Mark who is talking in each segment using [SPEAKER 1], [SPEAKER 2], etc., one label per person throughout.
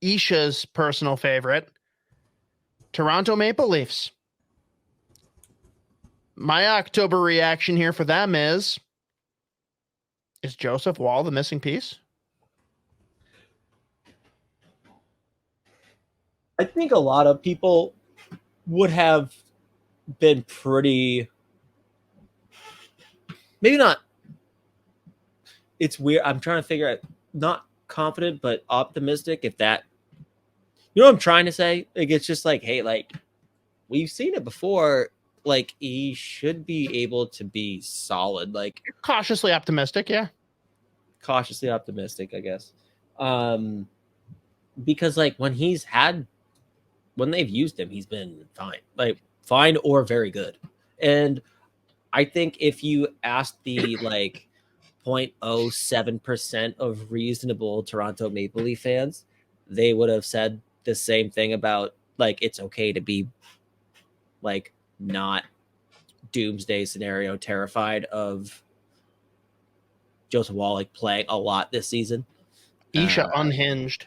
[SPEAKER 1] Isha's personal favorite, Toronto Maple Leafs. My October reaction here for them is Joseph Woll the missing piece?
[SPEAKER 2] I think a lot of people would have been pretty, maybe not. It's weird. I'm trying to figure out, not confident, but optimistic. If that, you know what I'm trying to say? Like, it's just like, hey, like, we've seen it before. Like, he should be able to be solid. Like,
[SPEAKER 1] cautiously optimistic, yeah.
[SPEAKER 2] Cautiously optimistic, I guess. Because like when they've used him, he's been fine. Like fine or very good. And I think if you asked the like 0.07% of reasonable Toronto Maple Leaf fans, they would have said the same thing about like it's okay to be like not doomsday scenario terrified of Joseph Woll like playing a lot this season.
[SPEAKER 1] Isha unhinged.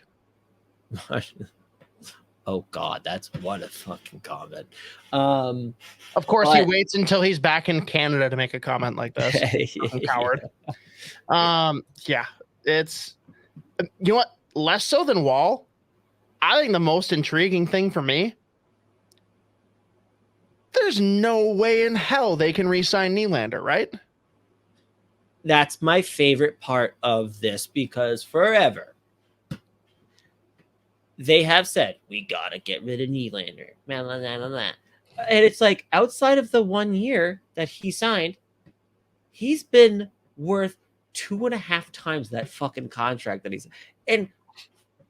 [SPEAKER 2] Oh God, that's what a fucking comment.
[SPEAKER 1] Of course, he waits until he's back in Canada to make a comment like this. Coward. Yeah, it's, you know what? Less so than Woll. I think the most intriguing thing for me, there's no way in hell they can re-sign Nylander, right?
[SPEAKER 2] That's my favorite part of this because forever they have said, we gotta get rid of Nylander. And it's like, outside of the 1 year that he signed, he's been worth 2.5 times that fucking contract that he's. And,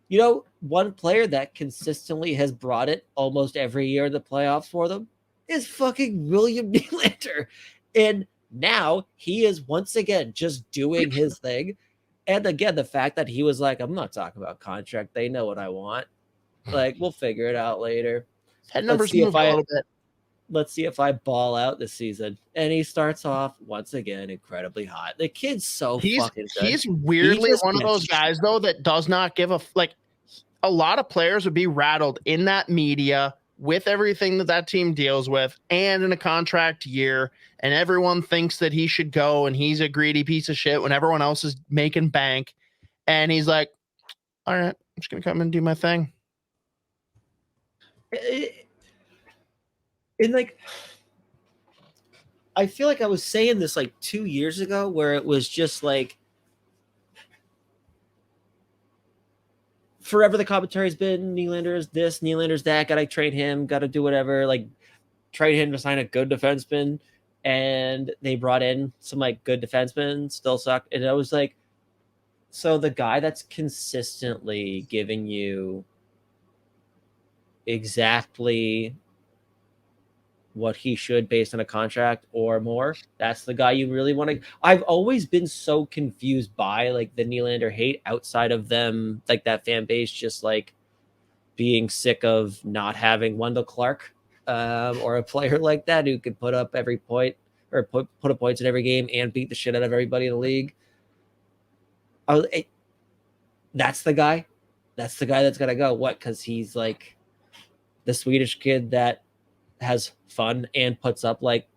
[SPEAKER 2] you know, one player that consistently has brought it almost every year in the playoffs for them is fucking William Nylander. And now he is once again just doing his thing. And again, the fact that he was like, I'm not talking about contract. They know what I want. Like, we'll figure it out later.
[SPEAKER 1] Head numbers move a little bit.
[SPEAKER 2] Let's see if I ball out this season. And he starts off once again incredibly hot. The kid's fucking good.
[SPEAKER 1] He's weirdly one of those guys, though, that does not give a like. A lot of players would be rattled in that media with everything that team deals with, and in a contract year, and everyone thinks that he should go, and he's a greedy piece of shit when everyone else is making bank, and he's like, "All right, I'm just gonna come and do my thing."
[SPEAKER 2] And like, I feel like I was saying this like 2 years ago, where it was just like, forever the commentary has been Nylander's this, Nylander's that, gotta trade him, gotta do whatever, like trade him to sign a good defenseman. And they brought in some like good defensemen, still sucked. And I was like, so the guy that's consistently giving you exactly what he should based on a contract or more, that's the guy you really want to. I've always been so confused by like the Nylander hate outside of them, like that fan base just like being sick of not having Wendell Clark or a player like that who could put up every point or put up points in every game and beat the shit out of everybody in the league. That's the guy. That's the guy that's got to go. What? Because he's like the Swedish kid that has fun and puts up like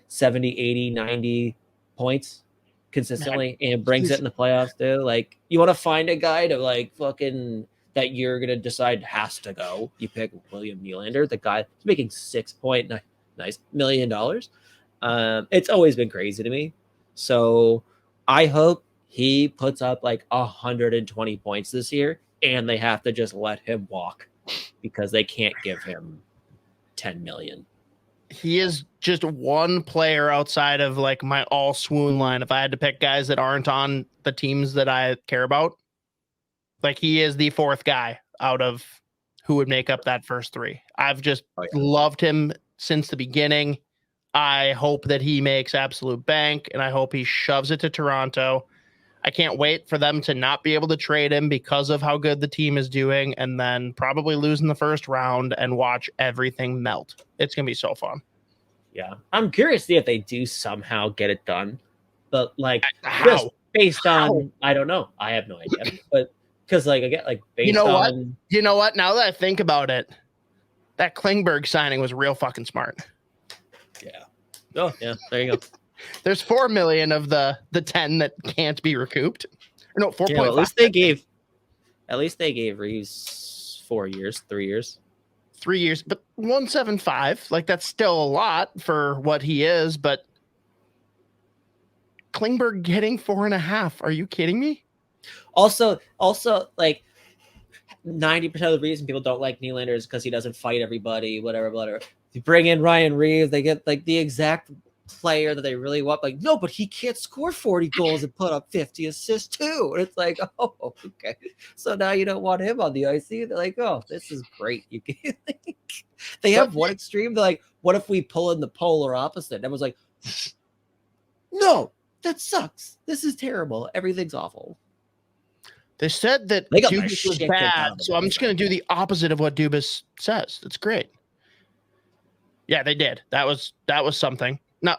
[SPEAKER 2] 70, 80, 90 points consistently and brings it in the playoffs too. Like, you want to find a guy to like fucking that you're going to decide has to go. You pick William Nylander, the guy who's making $6.9 million. It's always been crazy to me. So I hope he puts up like 120 points this year and they have to just let him walk because they can't give him 10 million.
[SPEAKER 1] He is just one player outside of like my all swoon line. If I had to pick guys that aren't on the teams that I care about, like he is the fourth guy out of who would make up that first three. I've just loved him since the beginning. I hope that he makes absolute bank, and I hope he shoves it to Toronto. I can't wait for them to not be able to trade him because of how good the team is doing, and then probably lose in the first round and watch everything melt. It's going to be so fun.
[SPEAKER 2] Yeah. I'm curious to see if they do somehow get it done. But like,
[SPEAKER 1] how?
[SPEAKER 2] Based on, I don't know. I have no idea. But because like again, like based
[SPEAKER 1] You know what?
[SPEAKER 2] on
[SPEAKER 1] You know what? Now that I think about it, that Klingberg signing was real fucking smart.
[SPEAKER 2] yeah. Oh yeah, there you go.
[SPEAKER 1] There's 4 million of the 10 that can't be recouped. Or no, 4.5.
[SPEAKER 2] Yeah, well, at least they gave Reeves 4 years, 3 years.
[SPEAKER 1] 3 years, but 175, like that's still a lot for what he is, but Klingberg getting 4.5. Are you kidding me?
[SPEAKER 2] Also, like 90% of the reason people don't like Nylander is because he doesn't fight everybody, whatever. If you bring in Ryan Reeves, they get like the exact player that they really want. Like, no, but he can't score 40 goals and put up 50 assists too. And it's like, oh, okay. So now you don't want him on the ice. They're like, oh, this is great. You can they have one extreme. They're like, what if we pull in the polar opposite? And everyone's like, no, that sucks. This is terrible. Everything's awful.
[SPEAKER 1] They said that Dubas was bad, so I'm just going to do the opposite of what Dubas says. That's great. Yeah, they did. That was something. Now,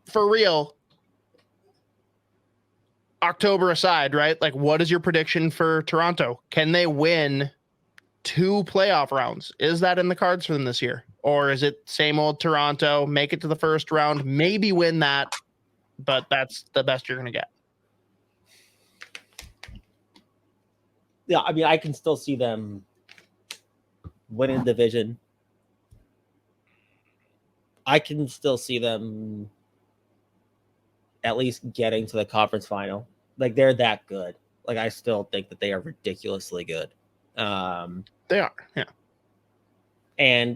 [SPEAKER 1] for real, October aside, right? Like, what is your prediction for Toronto? Can they win 2 playoff rounds? Is that in the cards for them this year? Or is it same old Toronto, make it to the first round, maybe win that, but that's the best you're going to get?
[SPEAKER 2] Yeah, I mean, I can still see them winning the division. I can still see them at least getting to the conference final. Like, they're that good. Like, I still think that they are ridiculously good.
[SPEAKER 1] They are, yeah.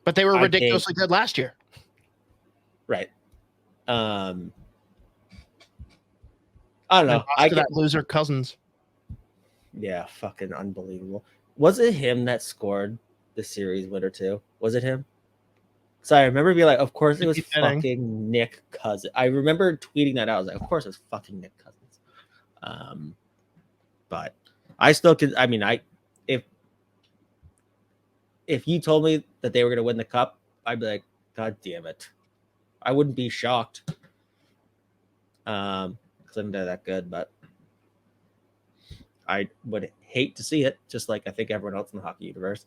[SPEAKER 1] But they were ridiculously good last year.
[SPEAKER 2] Right. I don't know.
[SPEAKER 1] I that loser Cousins.
[SPEAKER 2] Yeah, fucking unbelievable. Was it him that scored the series winner too? Was it him? So I remember being like, of course it was fucking Nick Cousins. I remember tweeting that out. I was like, of course it was fucking Nick Cousins. But I still could. I mean, if you told me that they were gonna win the cup, I'd be like, God damn it. I wouldn't be shocked. Because I'm not that good, but I would hate to see it, just like I think everyone else in the hockey universe.